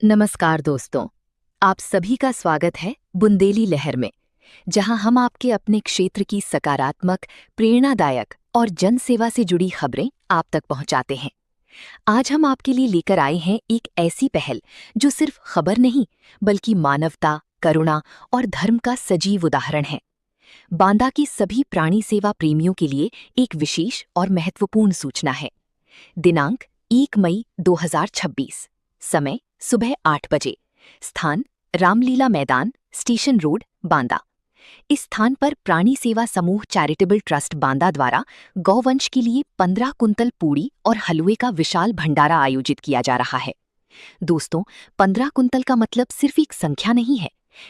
नमस्कार दोस्तों, आप सभी का स्वागत है बुंदेली लहर में, जहां हम आपके अपने क्षेत्र की सकारात्मक, प्रेरणादायक और जन सेवा से जुड़ी खबरें आप तक पहुंचाते हैं। आज हम आपके लिए लेकर आए हैं एक ऐसी पहल जो सिर्फ खबर नहीं, बल्कि मानवता, करुणा और धर्म का सजीव उदाहरण है। बांदा की सभी प्राणी सेवा प्रेमियों के लिए एक विशेष और महत्वपूर्ण सूचना है। दिनांक 1 मई 2026, समय सुबह 8 बजे, स्थान रामलीला मैदान, स्टेशन रोड, बांदा। इस स्थान पर प्राणी सेवा समूह चैरिटेबल ट्रस्ट बांदा द्वारा गौवंश के लिए 15 कुंतल पूड़ी और हलवे का विशाल भंडारा आयोजित किया जा रहा है। दोस्तों, 15 कुंतल का मतलब सिर्फ एक संख्या नहीं है।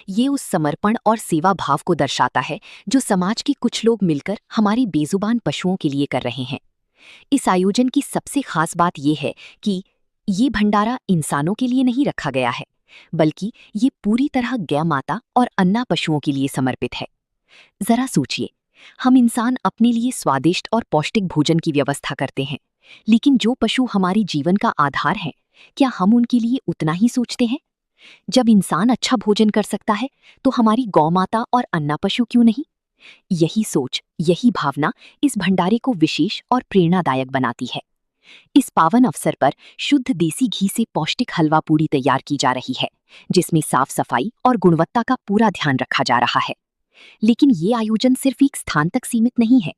ये उस समर्पण और सेवा भाव को दर्शाता है जो समाज के कुछ लोग मिलकर हमारी बेजुबान पशुओं के लिए कर रहे हैं। इस आयोजन की सबसे खास बात यह है कि ये भंडारा इंसानों के लिए नहीं रखा गया है, बल्कि ये पूरी तरह गौ माता और अन्ना पशुओं के लिए समर्पित है। जरा सोचिए, हम इंसान अपने लिए स्वादिष्ट और पौष्टिक भोजन की व्यवस्था करते हैं, लेकिन जो पशु हमारे जीवन का आधार हैं, क्या हम उनके लिए उतना ही सोचते हैं? जब इंसान अच्छा भोजन कर सकता है, तो हमारी गौ माता और अन्ना पशु क्यों नहीं? यही सोच, यही भावना इस भंडारे को विशेष और प्रेरणादायक बनाती है। इस पावन अवसर पर शुद्ध देसी घी से पौष्टिक हलवा पूड़ी तैयार की जा रही है, जिसमें साफ सफाई और गुणवत्ता का पूरा ध्यान रखा जा रहा है। लेकिन ये आयोजन सिर्फ एक स्थान तक सीमित नहीं है।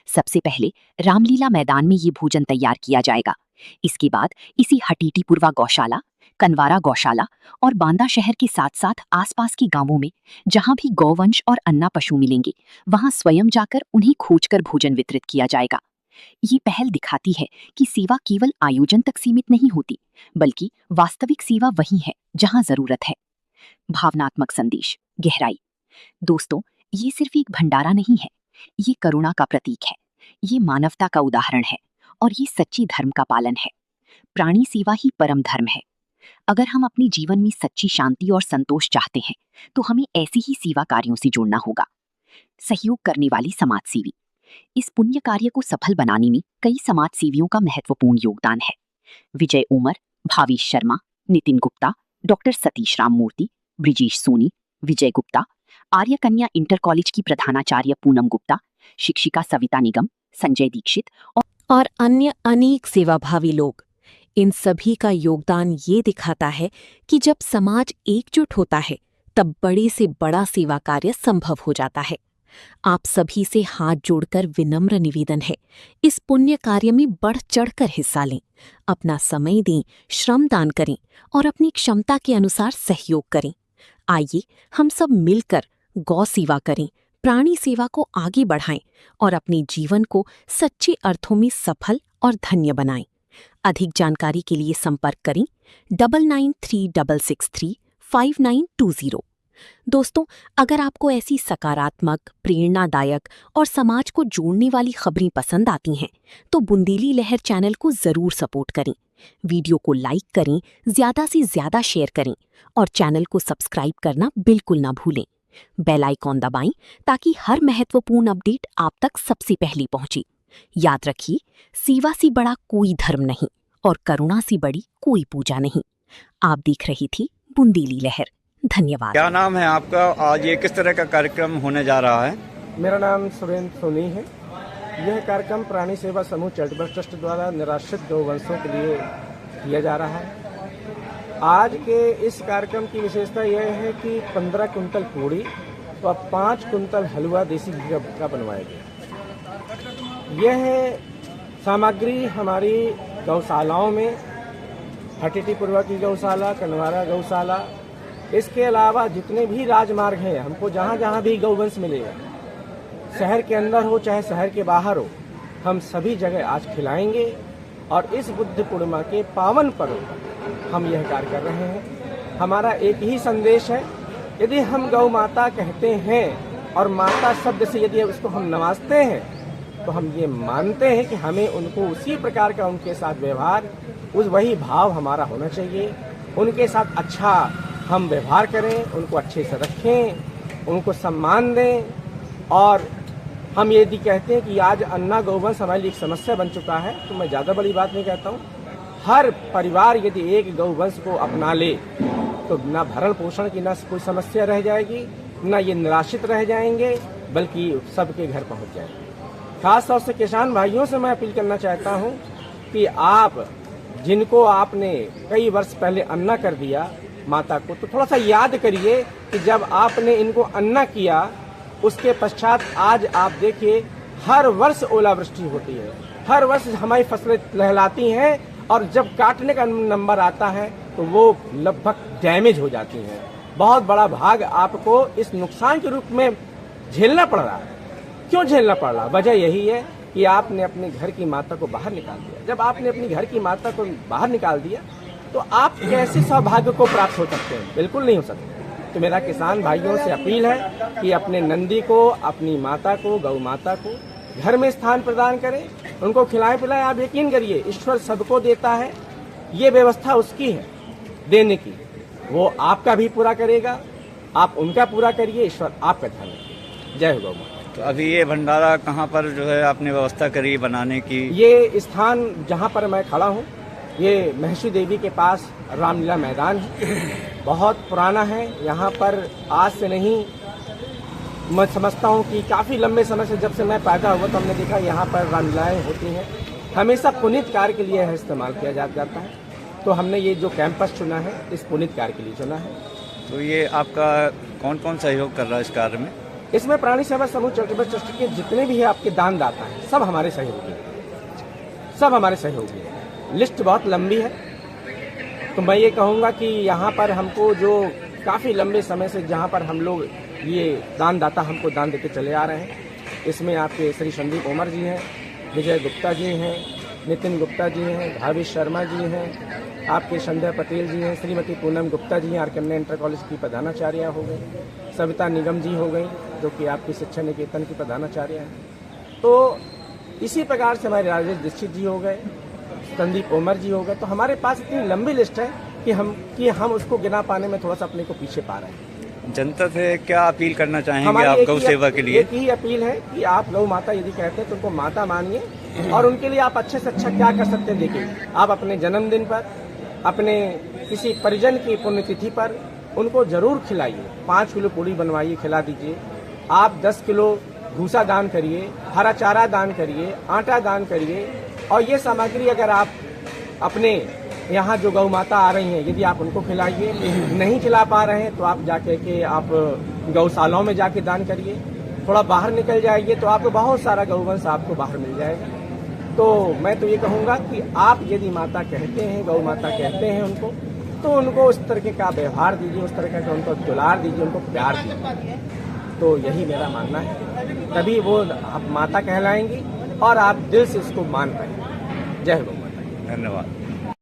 सबसे पहले रामलीला मैदान में ये भोजन तैयार किया जाएगा। इसके बाद इसी हटीटीपुरवा गौशाला, कनवारा गौशाला और बांदा शहर के साथ साथ आसपास के गांवों में जहां भी गौवंश और अन्ना पशु मिलेंगे, वहां स्वयं जाकर उन्हें खोजकर भोजन वितरित किया जाएगा। ये पहल दिखाती है कि सेवा केवल आयोजन तक सीमित नहीं होती, बल्कि वास्तविक सेवा वही है जहां जरूरत है। भावनात्मक संदेश, गहराई। दोस्तों, ये सिर्फ एक भंडारा नहीं है, ये करुणा का प्रतीक है, ये मानवता का उदाहरण है और ये सच्ची धर्म का पालन है। प्राणी सेवा ही परम धर्म है। अगर हम अपने जीवन में सच्ची शांति और संतोष चाहते हैं, तो हमें ऐसे ही सेवा कार्यों से जुड़ना होगा। सहयोग करने वाली समाजसेवी। इस पुण्य कार्य को सफल बनाने में कई समाजसेवियों का महत्वपूर्ण योगदान है। विजय उमर, भावेश शर्मा, नितिन गुप्ता, डॉक्टर सतीश राम मूर्ति, ब्रिजेश सोनी, विजय गुप्ता, आर्य कन्या इंटर कॉलेज की प्रधानाचार्य पूनम गुप्ता, शिक्षिका सविता निगम, संजय दीक्षित और अन्य अनेक सेवाभावी लोग। इन सभी का योगदान ये दिखाता है कि जब समाज एकजुट होता है, तब बड़े से बड़ा सेवा कार्य संभव हो जाता है। आप सभी से हाथ जोड़कर विनम्र निवेदन है, इस पुण्य कार्य में बढ़ चढ़कर हिस्सा लें, अपना समय दें, श्रम दान करें और अपनी क्षमता के अनुसार सहयोग करें। आइए हम सब मिलकर गौ सेवा करें, प्राणी सेवा को आगे बढ़ाएं और अपने जीवन को सच्चे अर्थों में सफल और धन्य बनाएं। अधिक जानकारी के लिए संपर्क करें 9936635920। दोस्तों, अगर आपको ऐसी सकारात्मक, प्रेरणादायक और समाज को जोड़ने वाली खबरें पसंद आती हैं, तो बुंदेली लहर चैनल को जरूर सपोर्ट करें। वीडियो को लाइक करें, ज्यादा से ज्यादा शेयर करें और चैनल को सब्सक्राइब करना बिल्कुल ना भूलें। बेल आइकॉन दबाएं ताकि हर महत्वपूर्ण अपडेट आप तक सबसे पहले पहुंचे। याद रखिए, सेवा से बड़ा कोई धर्म नहीं और करुणा से बड़ी कोई पूजा नहीं। आप देख रही थी बुंदेली लहर। धन्यवाद। क्या नाम है आपका? आज ये किस तरह का कार्यक्रम होने जा रहा है? मेरा नाम सुरेंद्र सोनी है। यह कार्यक्रम प्राणी सेवा समूह चैरिटेबल ट्रस्ट द्वारा निराश्रित गौवंशों के लिए किया जा रहा है। आज के इस कार्यक्रम की विशेषता यह है कि 15 कुंतल पूड़ी और 5 कुंतल हलवा देसी घी का बनवाया गया। यह सामग्री हमारी गौशालाओं में, हटीटीपुरवा की गौशाला, कनवारा गौशाला, इसके अलावा जितने भी राजमार्ग हैं, हमको जहाँ जहाँ भी गौवंश मिलेगा, शहर के अंदर हो चाहे शहर के बाहर हो, हम सभी जगह आज खिलाएंगे। और इस बुद्ध पूर्णिमा के पावन पर्व पर हम यह कार्य कर रहे हैं। हमारा एक ही संदेश है, यदि हम गौ माता कहते हैं और माता शब्द से यदि उसको हम नवाजते हैं, तो हम ये मानते हैं कि हमें उनको उसी प्रकार का उनके साथ व्यवहार, वही भाव हमारा होना चाहिए। उनके साथ अच्छा हम व्यवहार करें, उनको अच्छे से रखें, उनको सम्मान दें। और हम यदि कहते हैं कि आज अन्ना गौवंश हमारे लिए एक समस्या बन चुका है, तो मैं ज़्यादा बड़ी बात नहीं कहता हूँ। हर परिवार यदि एक गौवंश को अपना ले तो न भरण पोषण की न कोई समस्या रह जाएगी, न ये निराश्रित रह जाएंगे, बल्कि सबके घर पहुंच जाएंगे। खास तौर से किसान भाइयों से मैं अपील करना चाहता हूं कि आप जिनको आपने कई वर्ष पहले अन्ना कर दिया माता को, तो थोड़ा सा याद करिए कि जब आपने इनको अन्ना किया उसके पश्चात आज आप देखिए हर वर्ष ओलावृष्टि होती है, हर वर्ष हमारी फसलें लहलाती हैं और जब काटने का नंबर आता है तो वो लगभग डैमेज हो जाती हैं। बहुत बड़ा भाग आपको इस नुकसान के रूप में झेलना पड़ रहा है। क्यों झेलना पड़ रहा? वजह यही है कि आपने अपने घर की माता को बाहर निकाल दिया। जब आपने अपनी घर की माता को बाहर निकाल दिया तो आप कैसे सौभाग्य को प्राप्त हो सकते हैं? बिल्कुल नहीं हो सकते। तो मेरा किसान भाइयों से अपील है कि अपने नंदी को, अपनी माता को, गौ माता को घर में स्थान प्रदान करें, उनको खिलाएं पिलाएं। आप यकीन करिए ईश्वर सबको देता है, ये व्यवस्था उसकी है देने की, वो आपका भी पूरा करेगा, आप उनका पूरा करिए, ईश्वर आपका ध्यान रखेगा। जय हो गौ माता। तो अभी ये भंडारा कहाँ पर जो है आपने व्यवस्था करी बनाने की? ये स्थान जहाँ पर मैं खड़ा हूँ ये महर्षि देवी के पास रामलीला मैदान है, बहुत पुराना है। यहाँ पर आज से नहीं, मैं समझता हूँ कि काफ़ी लंबे समय से, जब से मैं पैदा हुआ तो हमने देखा यहाँ पर रामलीलाएँ होती हैं। हमेशा पुनीत कार्य के लिए यह इस्तेमाल किया जाता है, तो हमने ये जो कैंपस चुना है इस पुनीत कार्य के लिए चुना है। तो ये आपका कौन कौन सहयोग कर रहा है इस कार्य में? इसमें प्राणी सेवा समूह चैरिटेबल ट्रस्ट के जितने भी आपके दानदाता हैं सब हमारे सहयोगी हैं, सब हमारे सहयोगी हैं। लिस्ट बहुत लंबी है, तो मैं ये कहूँगा कि यहाँ पर हमको जो काफ़ी लंबे समय से जहाँ पर हम लोग ये दानदाता हमको दान देते चले आ रहे हैं, इसमें आपके श्री संदीप ओमर जी हैं, विजय गुप्ता जी हैं, नितिन गुप्ता जी हैं, भावेश शर्मा जी हैं, आपके संध्या पटेल जी हैं, श्रीमती पूनम गुप्ता जी हैं, आर कन्या इंटर कॉलेज की प्रधानाचार्य हो गई, सविता निगम जी हो गई जो कि आपकी शिक्षा निकेतन की प्रधानाचार्य हैं। तो इसी प्रकार से हमारे राजेश दीक्षित जी हो गए, संदीप ओमर जी हो गए। तो हमारे पास इतनी लंबी लिस्ट है कि हम उसको गिना पाने में थोड़ा सा अपने को पीछे पा रहे हैं। जनता से क्या अपील करना चाहेंगे आप गौ सेवा के लिए? एक ही अपील है कि आप गौ माता यदि कहते हैं तो उनको माता मानिए, और उनके लिए आप अच्छे से अच्छा क्या कर सकते हैं देखिए। आप अपने जन्मदिन पर, अपने किसी परिजन की पुण्यतिथि पर उनको जरूर खिलाइए। 5 किलो पूड़ी बनवाइए, खिला दीजिए। आप 10 किलो भूसा दान करिए, हरा चारा दान करिए, आटा दान करिए। और ये सामग्री अगर आप अपने यहाँ जो गौ माता आ रही हैं यदि आप उनको खिलाइए, नहीं खिला पा रहे हैं तो आप जाके के आप गौशालाओं में जाके दान करिए। थोड़ा बाहर निकल जाइए तो आपको बहुत सारा गौवंश आपको बाहर मिल जाएगा। तो मैं तो ये कहूँगा कि आप यदि माता कहते हैं, गौ माता कहते हैं उनको, तो उनको उस तरह का व्यवहार दीजिए, उस तरह का उनको दुलार दीजिए, उनको प्यार दीजिए। तो यही मेरा मानना है, तभी वो आप माता कहलाएंगी और आप दिल से इसको मान पाएंगे। जय हो गौ माता। धन्यवाद।